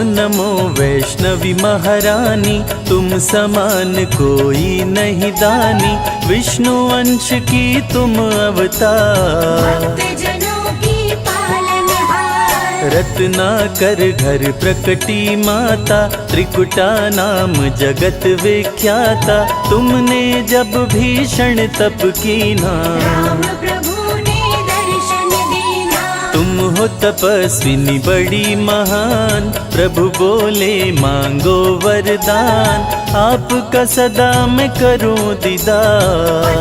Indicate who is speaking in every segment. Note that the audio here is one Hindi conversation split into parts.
Speaker 1: नमो वैष्णवी महारानी, तुम समान कोई नहीं दानी, विष्णु अंश की तुम अवतार। रत्नाकर घर प्रकटी माता, त्रिकुटा नाम जगत विख्याता, तुमने जब भीषण तप कीना, तुम हो तपस्विनी बड़ी महान, प्रभु बोले मांगो वरदान, आपका सदा मैं करूं दीदार।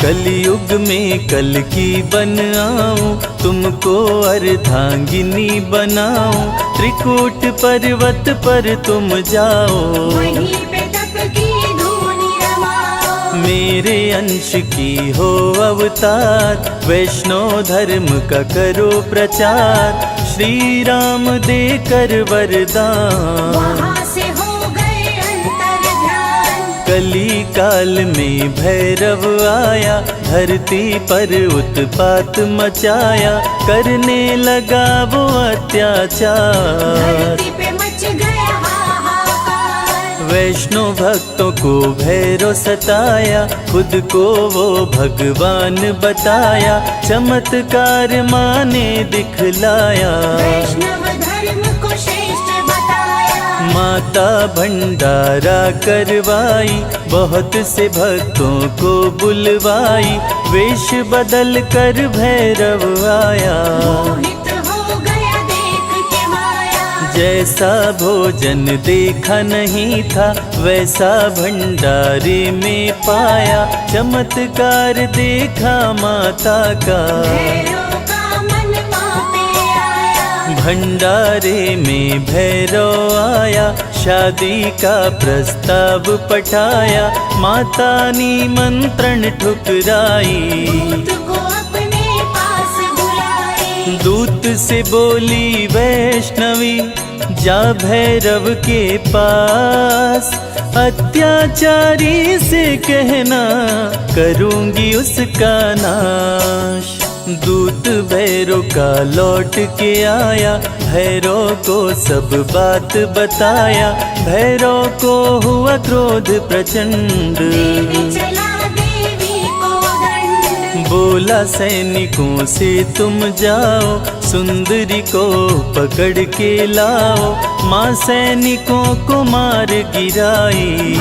Speaker 1: कलयुग में कल की बन आऊं, तुमको अर्धांगिनी बनाऊं, त्रिकूट पर्वत पर तुम जाओ, मेरे अंश की हो अवतार, वैष्णव धर्म का करो प्रचार, श्री राम देकर वरदान। कली काल में भैरव आया, धरती पर उत्पात मचाया, करने लगा वो अत्याचार। वैष्णव भक्तों को भैरव सताया, खुद को वो भगवान बताया, चमत्कार माने दिखलाया, माता भंडारा करवाई, बहुत से भक्तों को बुलवाई, वेश बदल कर भैरव आया, जैसा भोजन देखा नहीं था, वैसा भंडारे में पाया, चमत्कार देखा माता का, भंडारे में भैरव आया, शादी का प्रस्ताव पठाया, माता निमंत्रण ठुकराई, दूत से बोली वैष्णवी, जा भैरव के पास, अत्याचारी से कहना, करूंगी उसका नाश। दूत भैरव का लौट के आया, भैरव को सब बात बताया, भैरव को हुआ क्रोध प्रचंड, बोला सैनिकों से तुम जाओ, सुंदरी को पकड़ के लाओ, माँ सैनिकों को मार गिराई,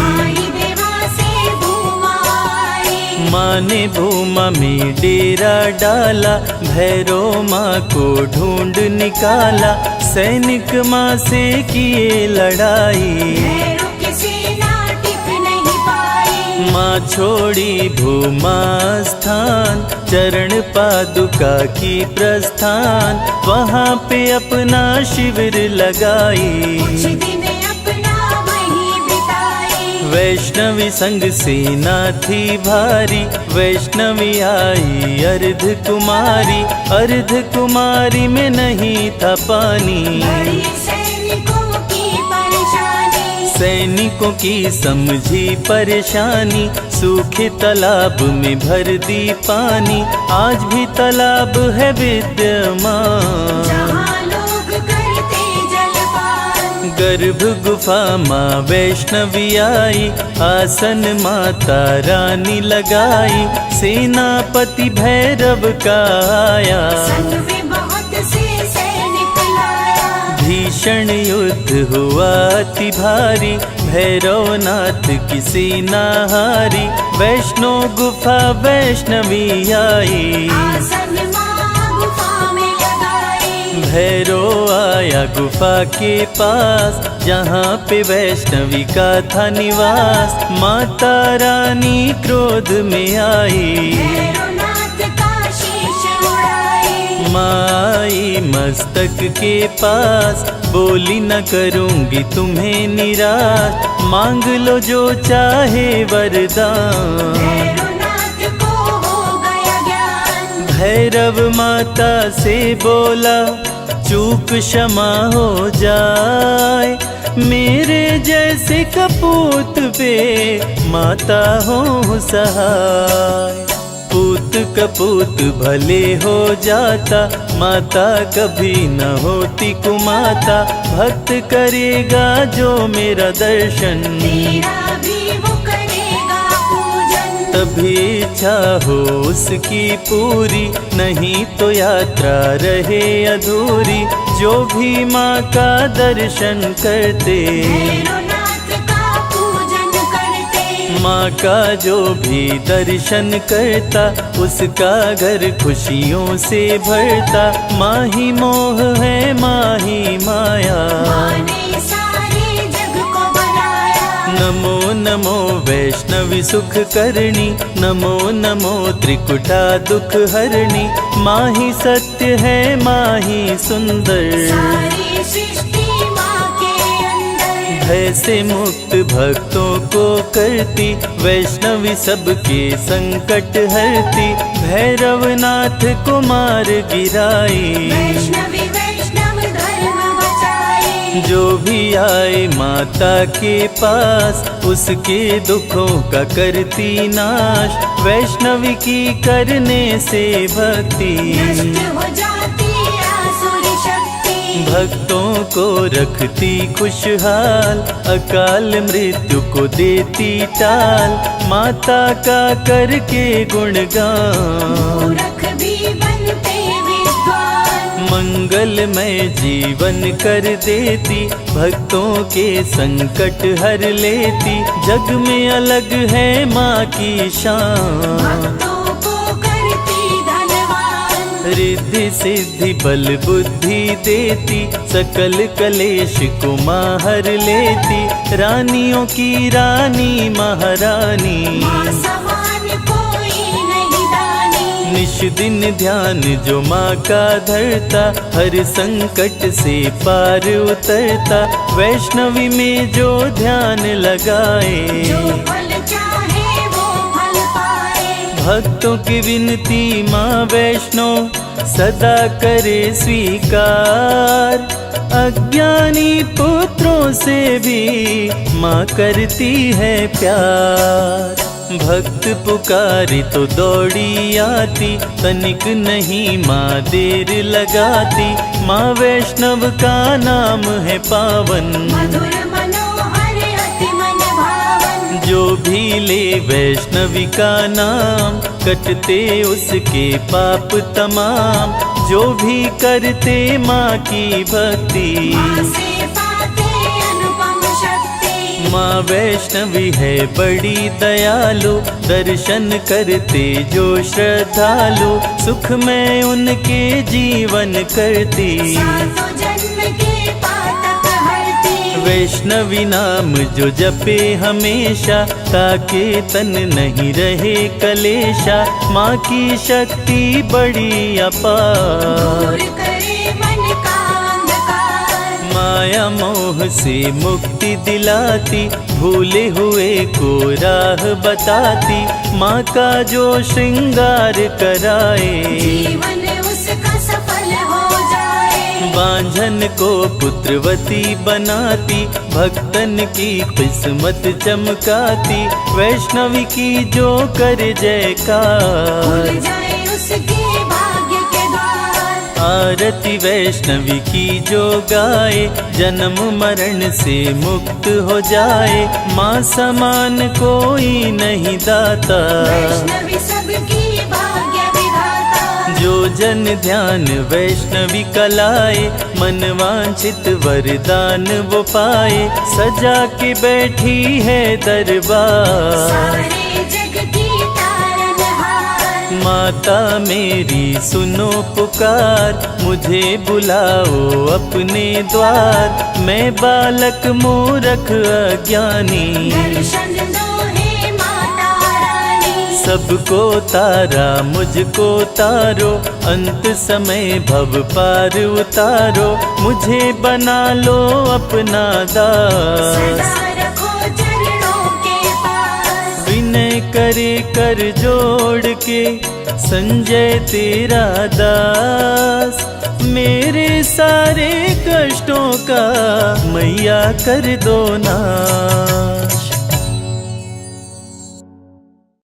Speaker 1: माँ ने भूमा में डेरा डाला, भैरव माँ को ढूंढ निकाला, सैनिक माँ से किए लड़ाई, माँ छोड़ी भूमा स्थान, चरण पादुका की प्रस्थान, वहाँ पे अपना शिविर लगाई, वैष्णवी संग सेना थी भारी, वैष्णवी आई अर्ध कुमारी, अर्ध कुमारी में नहीं था पानी, सैनिकों की समझी परेशानी, सूखे तालाब में भर दी पानी, आज भी तालाब है विद्यमान, गर्भ गुफा माँ वैष्णवी आई, आसन माता रानी लगाई, सेनापति भैरव का आया, भीषण युद्ध हुआ अति भारी, भैरवनाथ की सेना हारी, वैष्णो गुफा वैष्णवी आई, भैरव आया गुफा के पास, जहाँ पे वैष्णवी का था निवास, माता रानी क्रोध में आई, माई मस्तक के पास, बोली न करूँगी तुम्हें निराश, मांग लो जो चाहे वरदान, भैरव माता से बोला, चूक क्षमा हो जाए, मेरे जैसे कपूत पे माता हो सहाय, पूत पूत कपूत भले हो जाता, माता कभी न होती कुमाता। भक्त करेगा जो मेरा दर्शन,
Speaker 2: तेरा भी वो करेगा पूजन।
Speaker 1: तभी इच्छा हो उसकी पूरी, नहीं तो यात्रा रहे अधूरी। जो भी माँ का दर्शन करते,
Speaker 2: भैरवनाथ का पूजन करते।
Speaker 1: माँ का जो भी दर्शन करता, उसका घर खुशियों से भरता। माँ ही मोह है, माँ ही माया,
Speaker 2: माँ ने सारे जग को बनाया।
Speaker 1: नमो नमो वैष्णवी सुख करणी, नमो नमो त्रिकुटा दुख हरणी। माँ ही सत्य है, माँ ही सुंदर,
Speaker 2: सारी सृष्टि माँ के अंदर।
Speaker 1: भय से मुक्त भक्तों को करती, वैष्णवी सबके संकट हरती। भैरवनाथ को मार गिराई,
Speaker 2: वैष्णवी वैष्णव धर्म बचाए।
Speaker 1: जो भी आए माता के पास, उसके दुखों का करती नाश। वैष्णवी की करने से भक्ति,
Speaker 2: नष्ट हो जाती आसुर शक्ति।
Speaker 1: भक्तों को रखती खुशहाल, अकाल मृत्यु को देती टाल। माता का करके गुणगान,
Speaker 2: मूर्ख भी बनते विद्वान।
Speaker 1: मंगलमय जीवन कर देती, भक्तों के संकट हर लेती। जग में अलग है माँ की शान,
Speaker 2: भक्तों को करती धनवान।
Speaker 1: रिद्धि सिद्धि बल बुद्धि देती, सकल कलेश को माँ हर लेती। रानियों की रानी महारानी,
Speaker 2: माँ समान कोई नहीं दानी।
Speaker 1: निश दिन ध्यान जो माँ का धरता, हर संकट से पार उतरता। वैष्णवी में जो ध्यान लगाए,
Speaker 2: जो फल चाहे वो फल पाए।
Speaker 1: भक्तों की विनती माँ वैष्णो सदा करे स्वीकार। अज्ञानी पुत्रों से भी माँ करती है प्यार। भक्त पुकारी तो दौड़ी आती, तनिक नहीं माँ देर लगाती। माँ वैष्णव का नाम है पावन,
Speaker 2: मधुर मनोहर अति मन भावन।
Speaker 1: जो भी ले वैष्णवी का नाम, कटते उसके पाप तमाम। जो भी करते माँ की भक्ति,
Speaker 2: माँ से पाते अनुपम शक्ति।
Speaker 1: माँ वैष्णवी है बड़ी दयालु, दर्शन करते जो श्रद्धालु। सुख में उनके जीवन करती,
Speaker 2: सातों जन्म के पातक हरती।
Speaker 1: वैष्णवी नाम जो जपे हमेशा, ताके तन नहीं रहे कलेशा। माँ की शक्ति बड़ी अपार,
Speaker 2: दूर करे मन का अंधकार।
Speaker 1: माया मोह से मुक्ति दिलाती, भूले हुए को राह बताती। माँ का जो श्रृंगार कराए,
Speaker 2: जीवन उसका सफल हो जाए।
Speaker 1: बांझन को पुत्रवती बनाती, भक्तन की किस्मत चमकाती। वैष्णवी की जो कर जयकार,
Speaker 2: खुल जाए उसके भाग्य के द्वार।
Speaker 1: आरती वैष्णवी की जो गाए, जन्म मरण से मुक्त हो जाए। माँ समान कोई नहीं दाता,
Speaker 2: वैष्णवी सबकी भाग्य विधाता।
Speaker 1: जो जन ध्यान वैष्णवी कलाए, मन वांछित वरदान वो पाए। सजा के बैठी है दरबार,
Speaker 2: सारे जग की तारनहार।
Speaker 1: माता मेरी सुनो पुकार, मुझे बुलाओ अपने द्वार। मैं बालक मूरख अज्ञानी,
Speaker 2: दर्शन दो हे माता रानी।
Speaker 1: सबको तारा मुझको तारो, अंत समय भव पार उतारो। मुझे बना लो अपना दास,
Speaker 2: सदा रखो चरणों के पास।
Speaker 1: विनय करे कर जोड़ के, संजय तेरा दास। मेरे सारे कष्टों का मैया कर दो नाश।